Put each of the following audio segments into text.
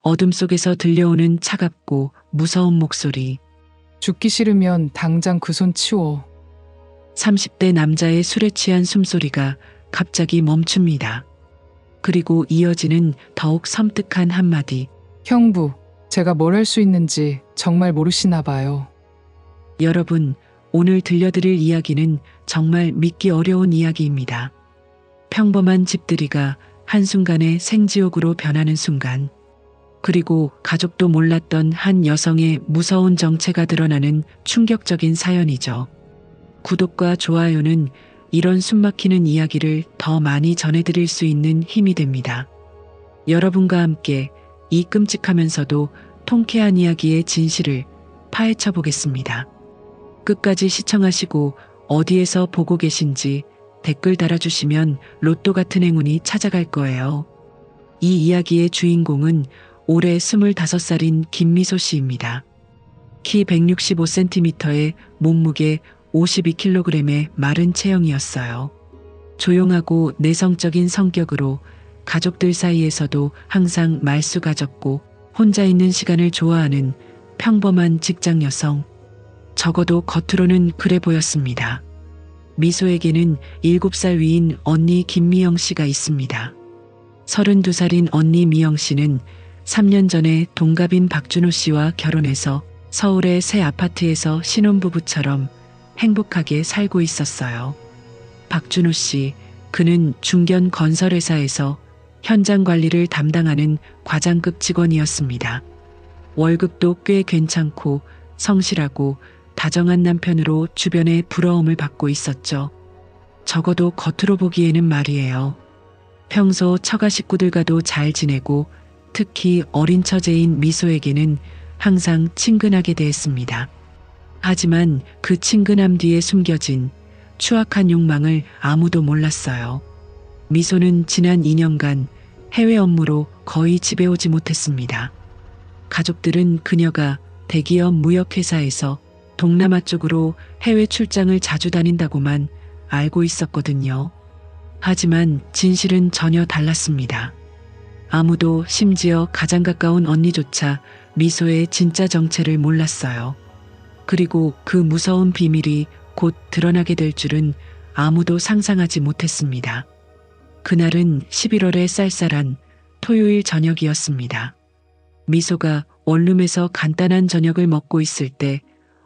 어둠 속에서 들려오는 차갑고 무서운 목소리. 죽기 싫으면 당장 그 손 치워. 30대 남자의 술에 취한 숨소리가 갑자기 멈춥니다. 그리고 이어지는 더욱 섬뜩한 한마디. 형부, 제가 뭘 할 수 있는지 정말 모르시나 봐요. 여러분, 오늘 들려드릴 이야기는 정말 믿기 어려운 이야기입니다. 평범한 집들이가 한순간에 생지옥으로 변하는 순간, 그리고 가족도 몰랐던 한 여성의 무서운 정체가 드러나는 충격적인 사연이죠. 구독과 좋아요는 이런 숨막히는 이야기를 더 많이 전해드릴 수 있는 힘이 됩니다. 여러분과 함께 이 끔찍하면서도 통쾌한 이야기의 진실을 파헤쳐 보겠습니다. 끝까지 시청하시고 어디에서 보고 계신지 댓글 달아주시면 로또 같은 행운이 찾아갈 거예요. 이 이야기의 주인공은 올해 25살인 김미소 씨입니다. 키 165cm에 몸무게 52kg의 마른 체형이었어요. 조용하고 내성적인 성격으로 가족들 사이에서도 항상 말수가 적고 혼자 있는 시간을 좋아하는 평범한 직장 여성. 적어도 겉으로는 그래 보였습니다. 미소에게는 7살 위인 언니 김미영 씨가 있습니다. 32살인 언니 미영 씨는 3년 전에 동갑인 박준호 씨와 결혼해서 서울의 새 아파트에서 신혼부부처럼 행복하게 살고 있었어요. 박준호 씨, 그는 중견 건설회사에서 현장 관리를 담당하는 과장급 직원이었습니다. 월급도 꽤 괜찮고 성실하고 다정한 남편으로 주변의 부러움을 받고 있었죠. 적어도 겉으로 보기에는 말이에요. 평소 처가 식구들과도 잘 지내고 특히 어린 처제인 미소에게는 항상 친근하게 대했습니다. 하지만 그 친근함 뒤에 숨겨진 추악한 욕망을 아무도 몰랐어요. 미소는 지난 2년간 해외 업무로 거의 집에 오지 못했습니다. 가족들은 그녀가 대기업 무역회사에서 동남아 쪽으로 해외 출장을 자주 다닌다고만 알고 있었거든요. 하지만 진실은 전혀 달랐습니다. 아무도, 심지어 가장 가까운 언니조차 미소의 진짜 정체를 몰랐어요. 그리고 그 무서운 비밀이 곧 드러나게 될 줄은 아무도 상상하지 못했습니다. 그날은 11월의 쌀쌀한 토요일 저녁이었습니다. 미소가 원룸에서 간단한 저녁을 먹고 있을 때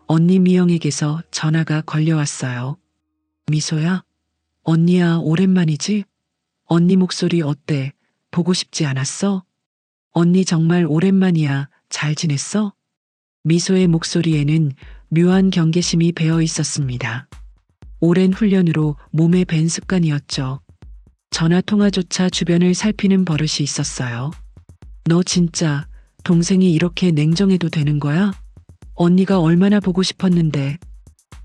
언니 미영에게서 전화가 걸려왔어요. 미소야? 언니야, 오랜만이지? 언니 목소리 어때? 보고 싶지 않았어? 언니 정말 오랜만이야. 잘 지냈어? 미소의 목소리에는 묘한 경계심이 배어 있었습니다. 오랜 훈련으로 몸에 밴 습관이었죠. 전화 통화조차 주변을 살피는 버릇이 있었어요. 너 진짜 동생이 이렇게 냉정해도 되는 거야? 언니가 얼마나 보고 싶었는데.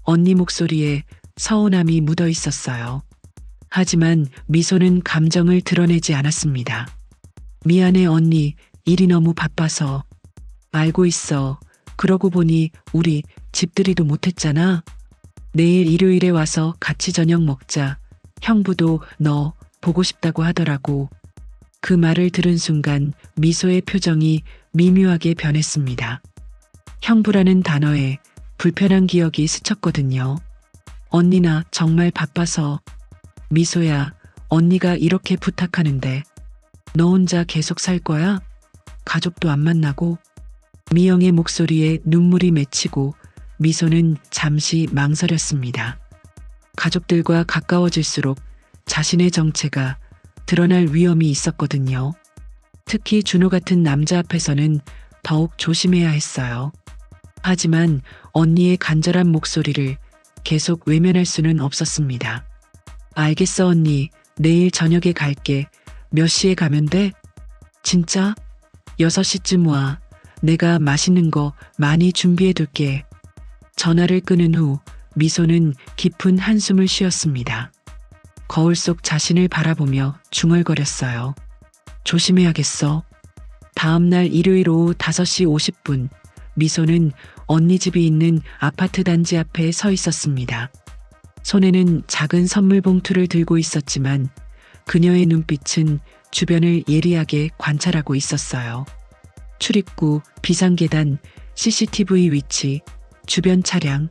언니 목소리에 서운함이 묻어 있었어요. 하지만 미소는 감정을 드러내지 않았습니다. 미안해 언니, 일이 너무 바빠서. 알고 있어. 그러고 보니 우리 집들이도 못했잖아. 내일 일요일에 와서 같이 저녁 먹자. 형부도 너 보고 싶다고 하더라고. 그 말을 들은 순간 미소의 표정이 미묘하게 변했습니다. 형부라는 단어에 불편한 기억이 스쳤거든요. 언니 나 정말 바빠서. 미소야, 언니가 이렇게 부탁하는데 너 혼자 계속 살 거야? 가족도 안 만나고? 미영의 목소리에 눈물이 맺히고 미소는 잠시 망설였습니다. 가족들과 가까워질수록 자신의 정체가 드러날 위험이 있었거든요. 특히 준호 같은 남자 앞에서는 더욱 조심해야 했어요. 하지만 언니의 간절한 목소리를 계속 외면할 수는 없었습니다. 알겠어 언니, 내일 저녁에 갈게. 몇 시에 가면 돼? 진짜? 6시쯤 와. 내가 맛있는 거 많이 준비해 둘게. 전화를 끊은 후 미소는 깊은 한숨을 쉬었습니다. 거울 속 자신을 바라보며 중얼거렸어요. 조심해야겠어. 다음 날 일요일 오후 5시 50분, 미소는 언니 집이 있는 아파트 단지 앞에 서 있었습니다. 손에는 작은 선물 봉투를 들고 있었지만 그녀의 눈빛은 주변을 예리하게 관찰하고 있었어요. 출입구, 비상계단, CCTV 위치, 주변 차량.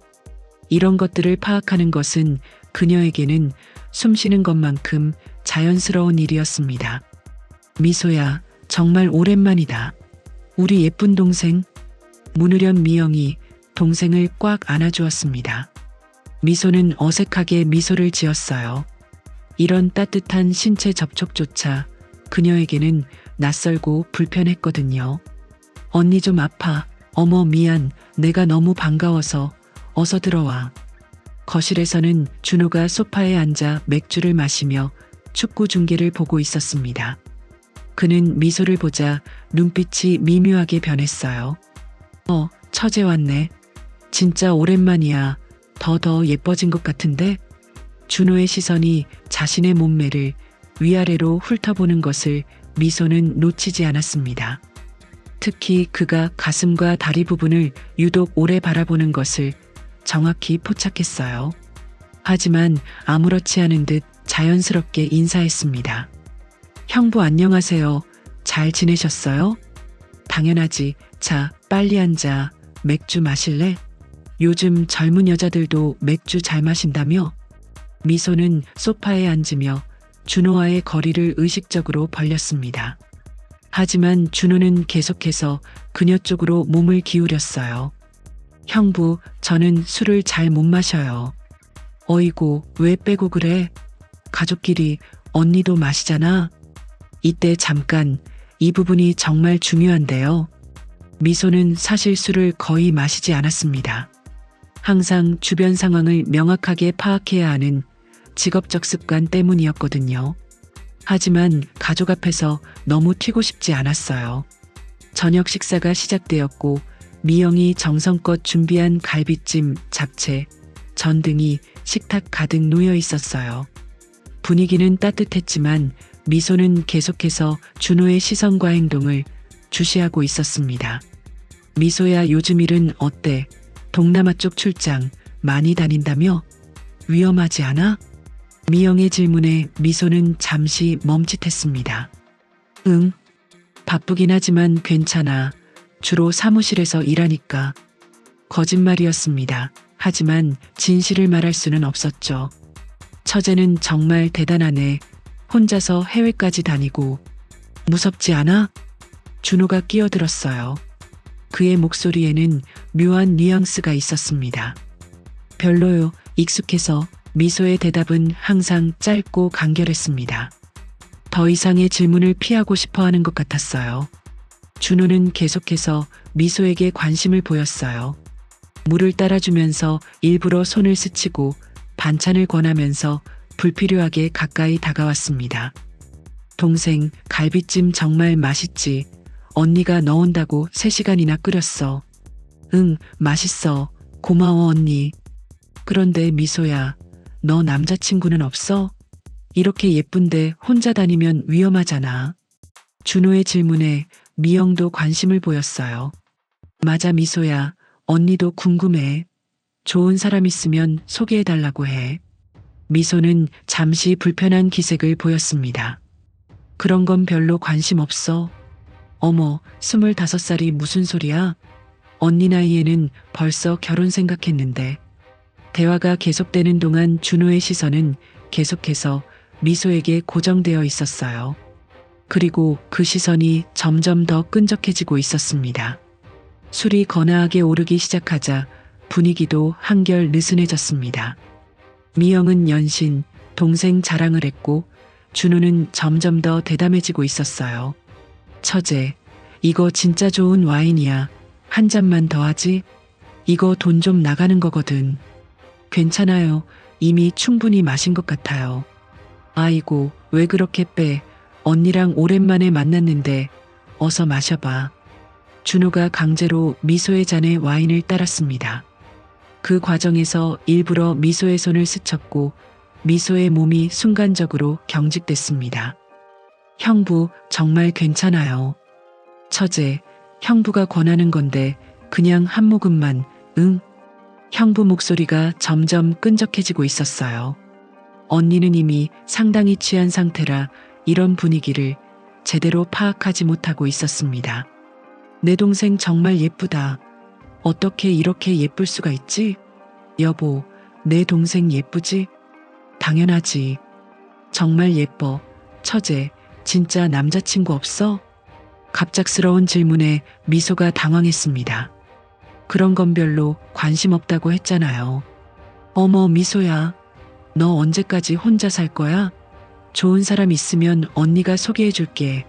이런 것들을 파악하는 것은 그녀에게는 숨쉬는 것만큼 자연스러운 일이었습니다. 미소야, 정말 오랜만이다. 우리 예쁜 동생. 문으련 미영이 동생을 꽉 안아주었습니다. 미소는 어색하게 미소를 지었어요. 이런 따뜻한 신체 접촉조차 그녀에게는 낯설고 불편했거든요. 언니 좀 아파. 어머 미안. 내가 너무 반가워서. 어서 들어와. 거실에서는 준호가 소파에 앉아 맥주를 마시며 축구 중계를 보고 있었습니다. 그는 미소를 보자 눈빛이 미묘하게 변했어요. 처제 왔네. 진짜 오랜만이야. 더 예뻐진 것 같은데? 준호의 시선이 자신의 몸매를 위아래로 훑어보는 것을 미소는 놓치지 않았습니다. 특히 그가 가슴과 다리 부분을 유독 오래 바라보는 것을 정확히 포착했어요. 하지만 아무렇지 않은 듯 자연스럽게 인사했습니다. 형부 안녕하세요. 잘 지내셨어요? 당연하지. 자, 빨리 앉아. 맥주 마실래? 요즘 젊은 여자들도 맥주 잘 마신다며? 미소는 소파에 앉으며 준호와의 거리를 의식적으로 벌렸습니다. 하지만 준호는 계속해서 그녀 쪽으로 몸을 기울였어요. 형부, 저는 술을 잘 못 마셔요. 어이구, 왜 빼고 그래? 가족끼리 언니도 마시잖아. 이때 잠깐, 이 부분이 정말 중요한데요. 미소는 사실 술을 거의 마시지 않았습니다. 항상 주변 상황을 명확하게 파악해야 하는 직업적 습관 때문이었거든요. 하지만 가족 앞에서 너무 튀고 싶지 않았어요. 저녁 식사가 시작되었고 미영이 정성껏 준비한 갈비찜, 잡채, 전 등이 식탁 가득 놓여 있었어요. 분위기는 따뜻했지만 미소는 계속해서 준호의 시선과 행동을 주시하고 있었습니다. 미소야, 요즘 일은 어때? 동남아 쪽 출장 많이 다닌다며? 위험하지 않아? 미영의 질문에 미소는 잠시 멈칫했습니다. 응, 바쁘긴 하지만 괜찮아. 주로 사무실에서 일하니까. 거짓말이었습니다. 하지만 진실을 말할 수는 없었죠. 처제는 정말 대단하네. 혼자서 해외까지 다니고. 무섭지 않아? 준호가 끼어들었어요. 그의 목소리에는 묘한 뉘앙스가 있었습니다. 별로요. 익숙해서. 미소의 대답은 항상 짧고 간결했습니다. 더 이상의 질문을 피하고 싶어 하는 것 같았어요. 준호는 계속해서 미소에게 관심을 보였어요. 물을 따라주면서 일부러 손을 스치고 반찬을 권하면서 불필요하게 가까이 다가왔습니다. 동생, 갈비찜 정말 맛있지. 언니가 넣은다고 3시간이나 끓였어. 응, 맛있어. 고마워 언니. 그런데 미소야, 너 남자친구는 없어? 이렇게 예쁜데 혼자 다니면 위험하잖아. 준호의 질문에 미영도 관심을 보였어요. 맞아 미소야, 언니도 궁금해. 좋은 사람 있으면 소개해달라고 해. 미소는 잠시 불편한 기색을 보였습니다. 그런 건 별로 관심 없어. 어머, 25살이 무슨 소리야? 언니 나이에는 벌써 결혼 생각했는데. 대화가 계속되는 동안 준호의 시선은 계속해서 미소에게 고정되어 있었어요. 그리고 그 시선이 점점 더 끈적해지고 있었습니다. 술이 거나하게 오르기 시작하자 분위기도 한결 느슨해졌습니다. 미영은 연신 동생 자랑을 했고 준호는 점점 더 대담해지고 있었어요. 처제, 이거 진짜 좋은 와인이야. 한 잔만 더 하지? 이거 돈 좀 나가는 거거든. 괜찮아요. 이미 충분히 마신 것 같아요. 아이고, 왜 그렇게 빼? 언니랑 오랜만에 만났는데 어서 마셔봐. 준호가 강제로 미소의 잔에 와인을 따랐습니다. 그 과정에서 일부러 미소의 손을 스쳤고 미소의 몸이 순간적으로 경직됐습니다. 형부, 정말 괜찮아요. 처제, 형부가 권하는 건데 그냥 한 모금만. 응? 형부 목소리가 점점 끈적해지고 있었어요. 언니는 이미 상당히 취한 상태라 이런 분위기를 제대로 파악하지 못하고 있었습니다. 내 동생 정말 예쁘다. 어떻게 이렇게 예쁠 수가 있지? 여보, 내 동생 예쁘지? 당연하지. 정말 예뻐. 처제, 진짜 남자친구 없어? 갑작스러운 질문에 미소가 당황했습니다. 그런 건 별로 관심 없다고 했잖아요. 어머, 미소야. 너 언제까지 혼자 살 거야? 좋은 사람 있으면 언니가 소개해 줄게.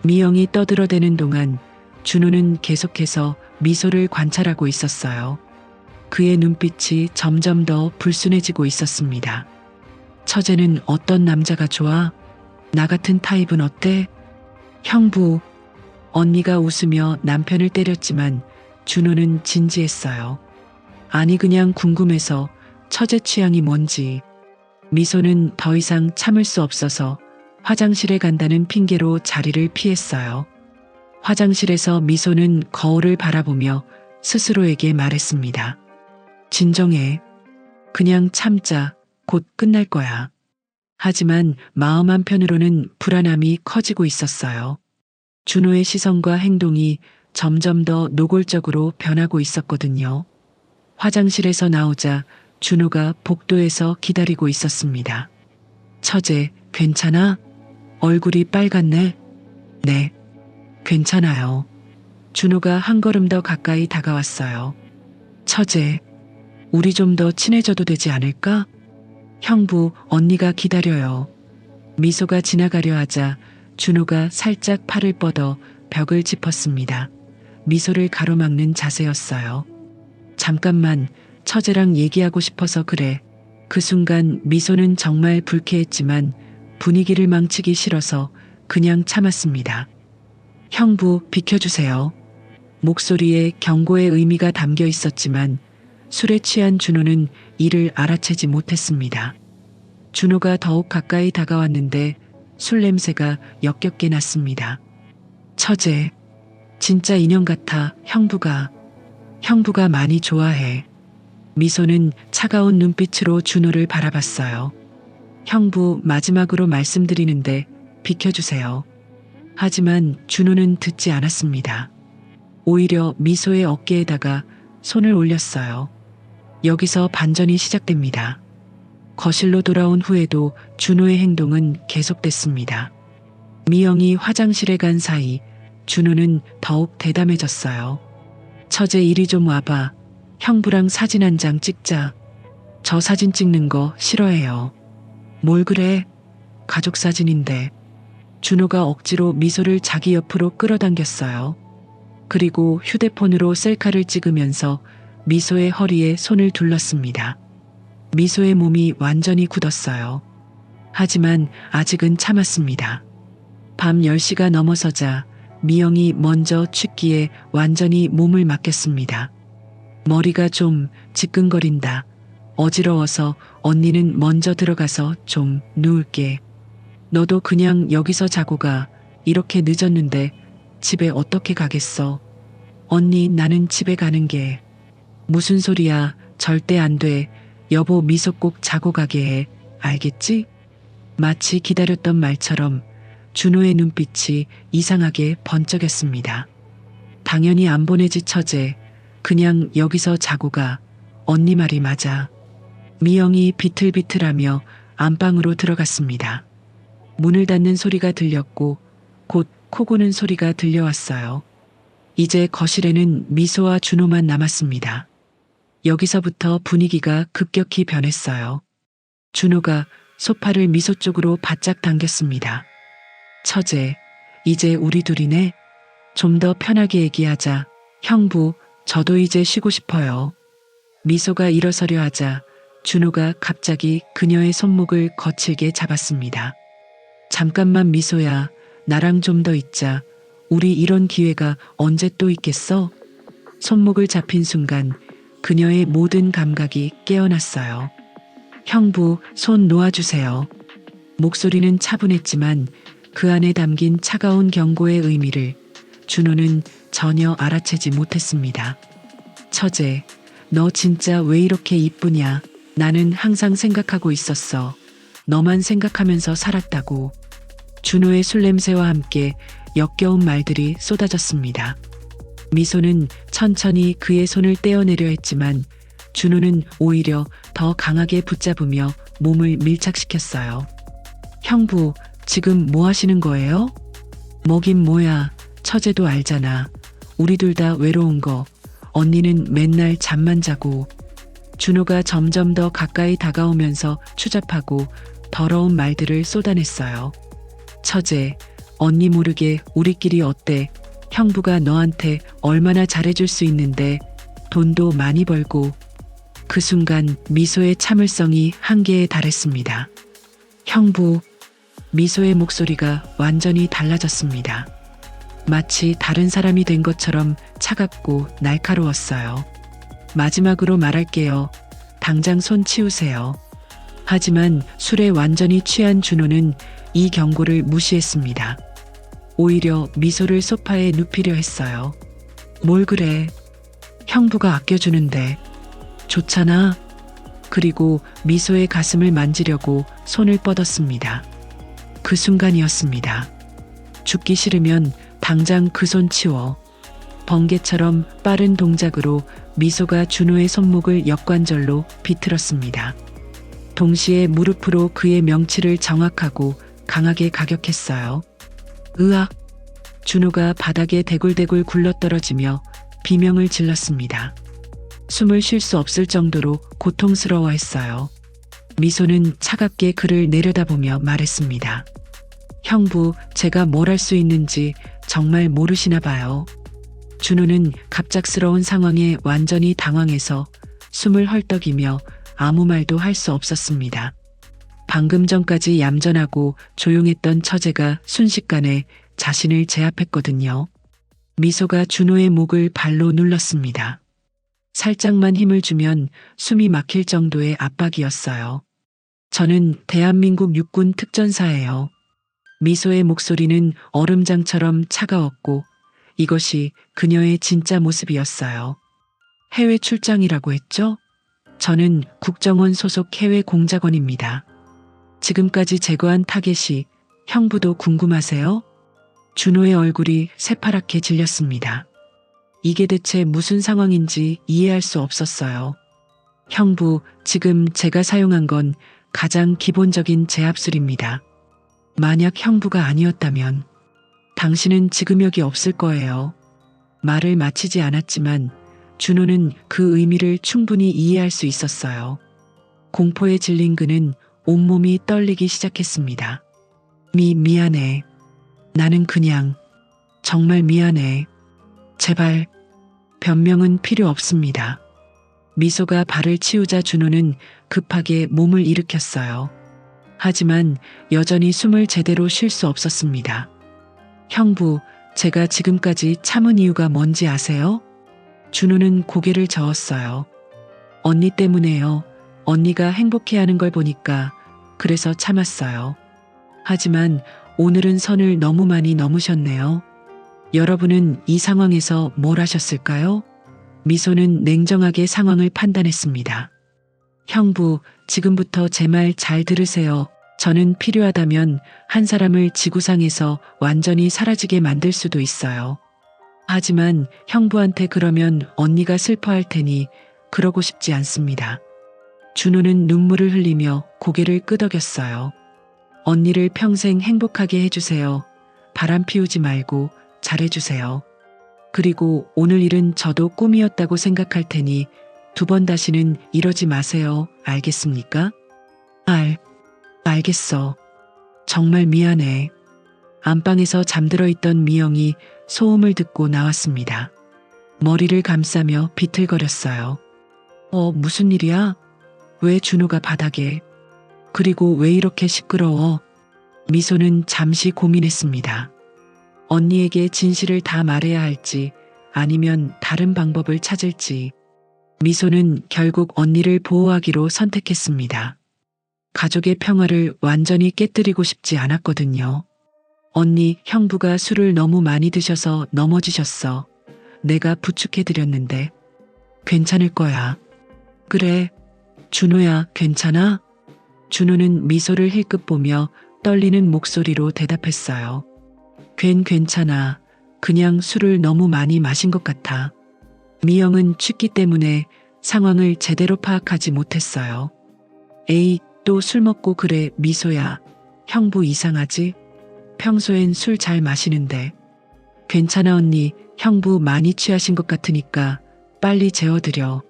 미영이 떠들어대는 동안 준호는 계속해서 미소를 관찰하고 있었어요. 그의 눈빛이 점점 더 불순해지고 있었습니다. 처제는 어떤 남자가 좋아? 나 같은 타입은 어때? 형부. 언니가 웃으며 남편을 때렸지만 준호는 진지했어요. 아니, 그냥 궁금해서 처제 취향이 뭔지. 미소는 더 이상 참을 수 없어서 화장실에 간다는 핑계로 자리를 피했어요. 화장실에서 미소는 거울을 바라보며 스스로에게 말했습니다. 진정해. 그냥 참자. 곧 끝날 거야. 하지만 마음 한편으로는 불안함이 커지고 있었어요. 준호의 시선과 행동이 점점 더 노골적으로 변하고 있었거든요. 화장실에서 나오자 준호가 복도에서 기다리고 있었습니다. 처제, 괜찮아? 얼굴이 빨갛네. 네, 괜찮아요. 준호가 한 걸음 더 가까이 다가왔어요. 처제, 우리 좀 더 친해져도 되지 않을까? 형부, 언니가 기다려요. 미소가 지나가려 하자 준호가 살짝 팔을 뻗어 벽을 짚었습니다. 미소를 가로막는 자세였어요. 잠깐만, 처제랑 얘기하고 싶어서 그래. 그 순간 미소는 정말 불쾌했지만 분위기를 망치기 싫어서 그냥 참았습니다. 형부, 비켜주세요. 목소리에 경고의 의미가 담겨 있었지만 술에 취한 준호는 이를 알아채지 못했습니다. 준호가 더욱 가까이 다가왔는데 술 냄새가 역겹게 났습니다. 처제, 진짜 인형 같아. 형부가 많이 좋아해. 미소는 차가운 눈빛으로 준호를 바라봤어요. 형부, 마지막으로 말씀드리는데 비켜주세요. 하지만 준호는 듣지 않았습니다. 오히려 미소의 어깨에다가 손을 올렸어요. 여기서 반전이 시작됩니다. 거실로 돌아온 후에도 준호의 행동은 계속됐습니다. 미영이 화장실에 간 사이 준호는 더욱 대담해졌어요. 처제, 이리 좀 와봐. 형부랑 사진 한 장 찍자. 저 사진 찍는 거 싫어해요. 뭘 그래? 가족 사진인데. 준호가 억지로 미소를 자기 옆으로 끌어당겼어요. 그리고 휴대폰으로 셀카를 찍으면서 미소의 허리에 손을 둘렀습니다. 미소의 몸이 완전히 굳었어요. 하지만 아직은 참았습니다. 밤 10시가 넘어서자 미영이 먼저 취기에 완전히 몸을 맡겼습니다. 머리가 좀 지끈거린다. 어지러워서 언니는 먼저 들어가서 좀 누울게. 너도 그냥 여기서 자고 가. 이렇게 늦었는데 집에 어떻게 가겠어? 언니, 나는 집에 가는 게. 무슨 소리야. 절대 안 돼. 여보, 미소 꼭 자고 가게 해. 알겠지? 마치 기다렸던 말처럼 준호의 눈빛이 이상하게 번쩍였습니다. 당연히 안 보내지, 처제. 그냥 여기서 자고 가. 언니 말이 맞아. 미영이 비틀비틀하며 안방으로 들어갔습니다. 문을 닫는 소리가 들렸고 곧 코 고는 소리가 들려왔어요. 이제 거실에는 미소와 준호만 남았습니다. 여기서부터 분위기가 급격히 변했어요. 준호가 소파를 미소 쪽으로 바짝 당겼습니다. 처제, 이제 우리 둘이네. 좀 더 편하게 얘기하자. 형부, 저도 이제 쉬고 싶어요. 미소가 일어서려 하자 준호가 갑자기 그녀의 손목을 거칠게 잡았습니다. 잠깐만, 미소야. 나랑 좀 더 있자. 우리 이런 기회가 언제 또 있겠어? 손목을 잡힌 순간 그녀의 모든 감각이 깨어났어요. 형부, 손 놓아주세요. 목소리는 차분했지만 그 안에 담긴 차가운 경고의 의미를 준호는 전혀 알아채지 못했습니다. 처제, 너 진짜 왜 이렇게 이쁘냐? 나는 항상 생각하고 있었어. 너만 생각하면서 살았다고. 준호의 술 냄새와 함께 역겨운 말들이 쏟아졌습니다. 미소는 천천히 그의 손을 떼어내려 했지만 준호는 오히려 더 강하게 붙잡으며 몸을 밀착시켰어요. 형부, 지금 뭐 하시는 거예요? 뭐긴 뭐야. 처제도 알잖아. 우리 둘 다 외로운 거. 언니는 맨날 잠만 자고. 준호가 점점 더 가까이 다가오면서 추잡하고 더러운 말들을 쏟아냈어요. 처제, 언니 모르게 우리끼리 어때? 형부가 너한테 얼마나 잘해줄 수 있는데 돈도 많이 벌고. 그 순간 미소의 참을성이 한계에 달했습니다. 형부, 미소의 목소리가 완전히 달라졌습니다. 마치 다른 사람이 된 것처럼 차갑고 날카로웠어요. 마지막으로 말할게요. 당장 손 치우세요. 하지만 술에 완전히 취한 준호는 이 경고를 무시했습니다. 오히려 미소를 소파에 눕히려 했어요. 뭘 그래? 형부가 아껴주는데. 좋잖아. 그리고 미소의 가슴을 만지려고 손을 뻗었습니다. 그 순간이었습니다. 죽기 싫으면 당장 그 손 치워. 번개처럼 빠른 동작으로 미소가 준호의 손목을 역관절로 비틀었습니다. 동시에 무릎으로 그의 명치를 정확하고 강하게 가격했어요. 으악! 준호가 바닥에 대굴대굴 굴러떨어지며 비명을 질렀습니다. 숨을 쉴 수 없을 정도로 고통스러워했어요. 미소는 차갑게 그를 내려다보며 말했습니다. 형부, 제가 뭘 할 수 있는지 정말 모르시나 봐요. 준호는 갑작스러운 상황에 완전히 당황해서 숨을 헐떡이며 아무 말도 할 수 없었습니다. 방금 전까지 얌전하고 조용했던 처제가 순식간에 자신을 제압했거든요. 미소가 준호의 목을 발로 눌렀습니다. 살짝만 힘을 주면 숨이 막힐 정도의 압박이었어요. 저는 대한민국 육군 특전사예요. 미소의 목소리는 얼음장처럼 차가웠고 이것이 그녀의 진짜 모습이었어요. 해외 출장이라고 했죠? 저는 국정원 소속 해외 공작원입니다. 지금까지 제거한 타겟이 형부도 궁금하세요? 준호의 얼굴이 새파랗게 질렸습니다. 이게 대체 무슨 상황인지 이해할 수 없었어요. 형부, 지금 제가 사용한 건 가장 기본적인 제압술입니다. 만약 형부가 아니었다면 당신은 지금 여기 없을 거예요. 말을 마치지 않았지만 준호는 그 의미를 충분히 이해할 수 있었어요. 공포에 질린 그는 온몸이 떨리기 시작했습니다. 미안해. 나는 그냥 정말 미안해. 제발 변명은 필요 없습니다. 미소가 발을 치우자 준호는 급하게 몸을 일으켰어요. 하지만 여전히 숨을 제대로 쉴 수 없었습니다. 형부, 제가 지금까지 참은 이유가 뭔지 아세요? 준호는 고개를 저었어요. 언니 때문에요. 언니가 행복해하는 걸 보니까 그래서 참았어요. 하지만 오늘은 선을 너무 많이 넘으셨네요. 여러분은 이 상황에서 뭘 하셨을까요? 미소는 냉정하게 상황을 판단했습니다. 형부, 지금부터 제 말 잘 들으세요. 저는 필요하다면 한 사람을 지구상에서 완전히 사라지게 만들 수도 있어요. 하지만 형부한테 그러면 언니가 슬퍼할 테니 그러고 싶지 않습니다. 준호는 눈물을 흘리며 고개를 끄덕였어요. 언니를 평생 행복하게 해주세요. 바람 피우지 말고 잘해주세요. 그리고 오늘 일은 저도 꿈이었다고 생각할 테니 두 번 다시는 이러지 마세요. 알겠습니까? 알겠어. 정말 미안해. 안방에서 잠들어 있던 미영이 소음을 듣고 나왔습니다. 머리를 감싸며 비틀거렸어요. 무슨 일이야? 왜 준호가 바닥에? 그리고 왜 이렇게 시끄러워? 미소는 잠시 고민했습니다. 언니에게 진실을 다 말해야 할지 아니면 다른 방법을 찾을지. 미소는 결국 언니를 보호하기로 선택했습니다. 가족의 평화를 완전히 깨뜨리고 싶지 않았거든요. 언니, 형부가 술을 너무 많이 드셔서 넘어지셨어. 내가 부축해드렸는데. 괜찮을 거야. 그래. 준호야, 괜찮아? 준호는 미소를 힐끗 보며 떨리는 목소리로 대답했어요. 괜찮아. 그냥 술을 너무 많이 마신 것 같아. 미영은 취기 때문에 상황을 제대로 파악하지 못했어요. 에이, 또 술 먹고 그래. 미소야. 형부 이상하지? 평소엔 술 잘 마시는데. 괜찮아 언니. 형부 많이 취하신 것 같으니까 빨리 재워드려.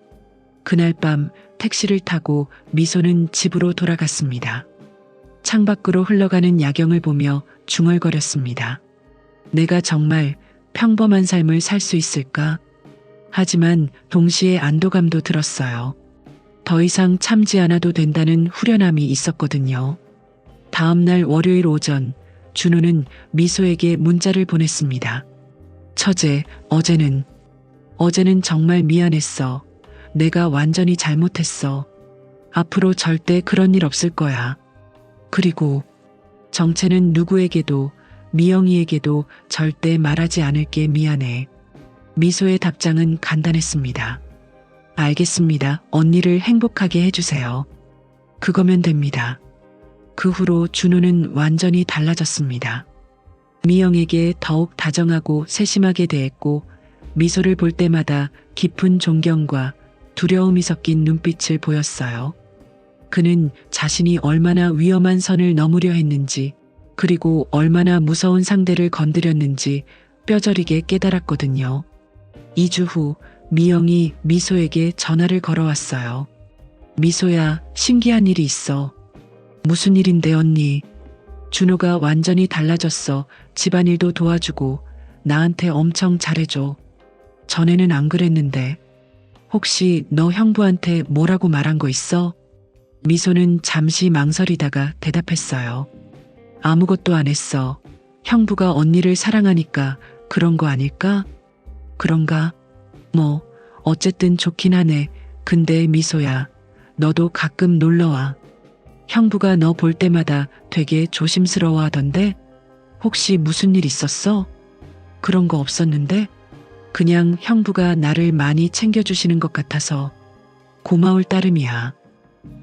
그날 밤 택시를 타고 미소는 집으로 돌아갔습니다. 창밖으로 흘러가는 야경을 보며 중얼거렸습니다. 내가 정말 평범한 삶을 살 수 있을까? 하지만 동시에 안도감도 들었어요. 더 이상 참지 않아도 된다는 후련함이 있었거든요. 다음 날 월요일 오전, 준호는 미소에게 문자를 보냈습니다. 처제, 어제는 정말 미안했어. 내가 완전히 잘못했어. 앞으로 절대 그런 일 없을 거야. 그리고 정체는 누구에게도, 미영이에게도 절대 말하지 않을게. 미안해. 미소의 답장은 간단했습니다. 알겠습니다. 언니를 행복하게 해주세요. 그거면 됩니다. 그 후로 준호는 완전히 달라졌습니다. 미영에게 더욱 다정하고 세심하게 대했고 미소를 볼 때마다 깊은 존경과 두려움이 섞인 눈빛을 보였어요. 그는 자신이 얼마나 위험한 선을 넘으려 했는지, 그리고 얼마나 무서운 상대를 건드렸는지 뼈저리게 깨달았거든요. 2주 후 미영이 미소에게 전화를 걸어왔어요. 미소야, 신기한 일이 있어. 무슨 일인데 언니? 준호가 완전히 달라졌어. 집안일도 도와주고 나한테 엄청 잘해줘. 전에는 안 그랬는데. 혹시 너 형부한테 뭐라고 말한 거 있어? 미소는 잠시 망설이다가 대답했어요. 아무것도 안 했어. 형부가 언니를 사랑하니까 그런 거 아닐까? 그런가? 뭐 어쨌든 좋긴 하네. 근데 미소야, 너도 가끔 놀러와. 형부가 너 볼 때마다 되게 조심스러워 하던데? 혹시 무슨 일 있었어? 그런 거 없었는데? 그냥 형부가 나를 많이 챙겨주시는 것 같아서 고마울 따름이야.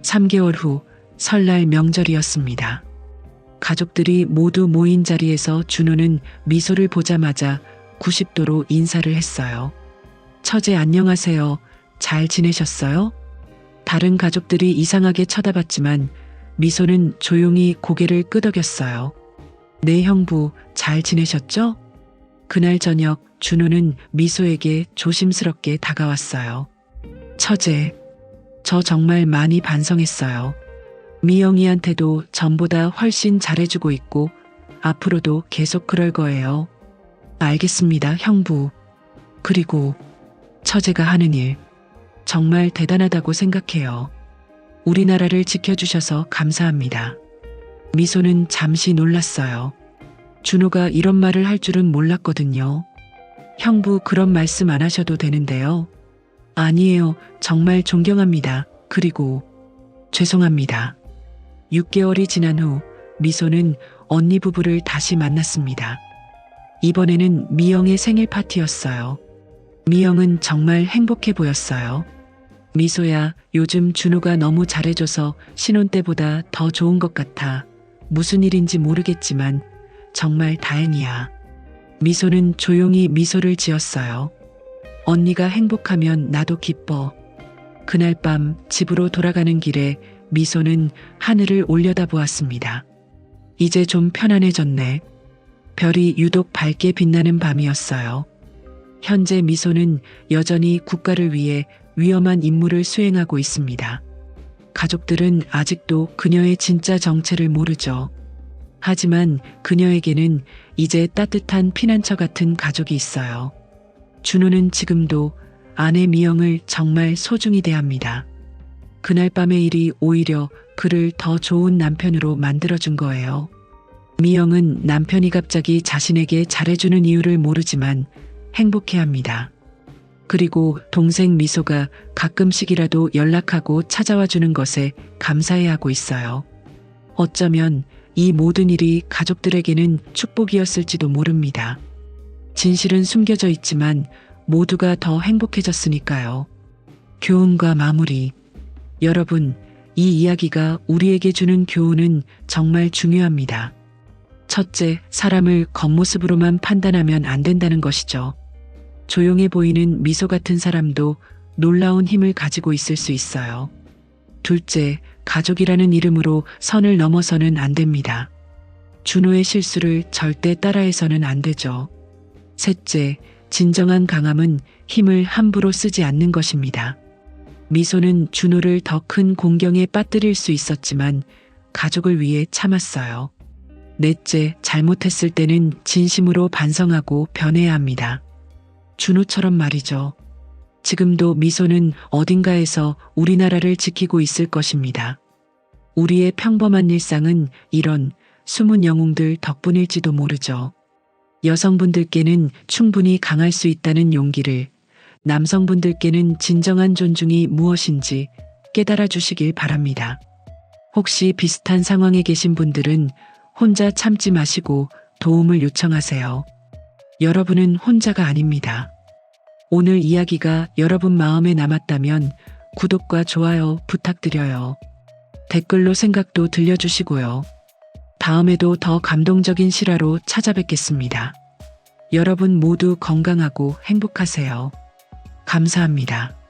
3개월 후 설날 명절이었습니다. 가족들이 모두 모인 자리에서 준호는 미소를 보자마자 90도로 인사를 했어요. 처제 안녕하세요. 잘 지내셨어요? 다른 가족들이 이상하게 쳐다봤지만 미소는 조용히 고개를 끄덕였어요. 네 형부 잘 지내셨죠? 그날 저녁 준호는 미소에게 조심스럽게 다가왔어요. 처제, 저 정말 많이 반성했어요. 미영이한테도 전보다 훨씬 잘해주고 있고 앞으로도 계속 그럴 거예요. 알겠습니다, 형부. 그리고 처제가 하는 일 정말 대단하다고 생각해요. 우리나라를 지켜주셔서 감사합니다. 미소는 잠시 놀랐어요. 준호가 이런 말을 할 줄은 몰랐거든요. 형부 그런 말씀 안 하셔도 되는데요. 아니에요. 정말 존경합니다. 그리고 죄송합니다. 6개월이 지난 후 미소는 언니 부부를 다시 만났습니다. 이번에는 미영의 생일 파티였어요. 미영은 정말 행복해 보였어요. 미소야, 요즘 준호가 너무 잘해줘서 신혼 때보다 더 좋은 것 같아. 무슨 일인지 모르겠지만 정말 다행이야. 미소는 조용히 미소를 지었어요. 언니가 행복하면 나도 기뻐. 그날 밤 집으로 돌아가는 길에 미소는 하늘을 올려다보았습니다. 이제 좀 편안해졌네. 별이 유독 밝게 빛나는 밤이었어요. 현재 미소는 여전히 국가를 위해 위험한 임무를 수행하고 있습니다. 가족들은 아직도 그녀의 진짜 정체를 모르죠. 하지만 그녀에게는 이제 따뜻한 피난처 같은 가족이 있어요. 준호는 지금도 아내 미영을 정말 소중히 대합니다. 그날 밤의 일이 오히려 그를 더 좋은 남편으로 만들어준 거예요. 미영은 남편이 갑자기 자신에게 잘해주는 이유를 모르지만 행복해합니다. 그리고 동생 미소가 가끔씩이라도 연락하고 찾아와 주는 것에 감사해하고 있어요. 어쩌면 이 모든 일이 가족들에게는 축복이었을지도 모릅니다. 진실은 숨겨져 있지만 모두가 더 행복해졌으니까요. 교훈과 마무리. 여러분, 이 이야기가 우리에게 주는 교훈은 정말 중요합니다. 첫째, 사람을 겉모습으로만 판단하면 안 된다는 것이죠. 조용해 보이는 미소 같은 사람도 놀라운 힘을 가지고 있을 수 있어요. 둘째, 가족이라는 이름으로 선을 넘어서는 안 됩니다. 준호의 실수를 절대 따라해서는 안 되죠. 셋째, 진정한 강함은 힘을 함부로 쓰지 않는 것입니다. 미소는 준호를 더 큰 공경에 빠뜨릴 수 있었지만 가족을 위해 참았어요. 넷째, 잘못했을 때는 진심으로 반성하고 변해야 합니다. 준호처럼 말이죠. 지금도 미소는 어딘가에서 우리나라를 지키고 있을 것입니다. 우리의 평범한 일상은 이런 숨은 영웅들 덕분일지도 모르죠. 여성분들께는 충분히 강할 수 있다는 용기를, 남성분들께는 진정한 존중이 무엇인지 깨달아 주시길 바랍니다. 혹시 비슷한 상황에 계신 분들은 혼자 참지 마시고 도움을 요청하세요. 여러분은 혼자가 아닙니다. 오늘 이야기가 여러분 마음에 남았다면 구독과 좋아요 부탁드려요. 댓글로 생각도 들려주시고요. 다음에도 더 감동적인 실화로 찾아뵙겠습니다. 여러분 모두 건강하고 행복하세요. 감사합니다.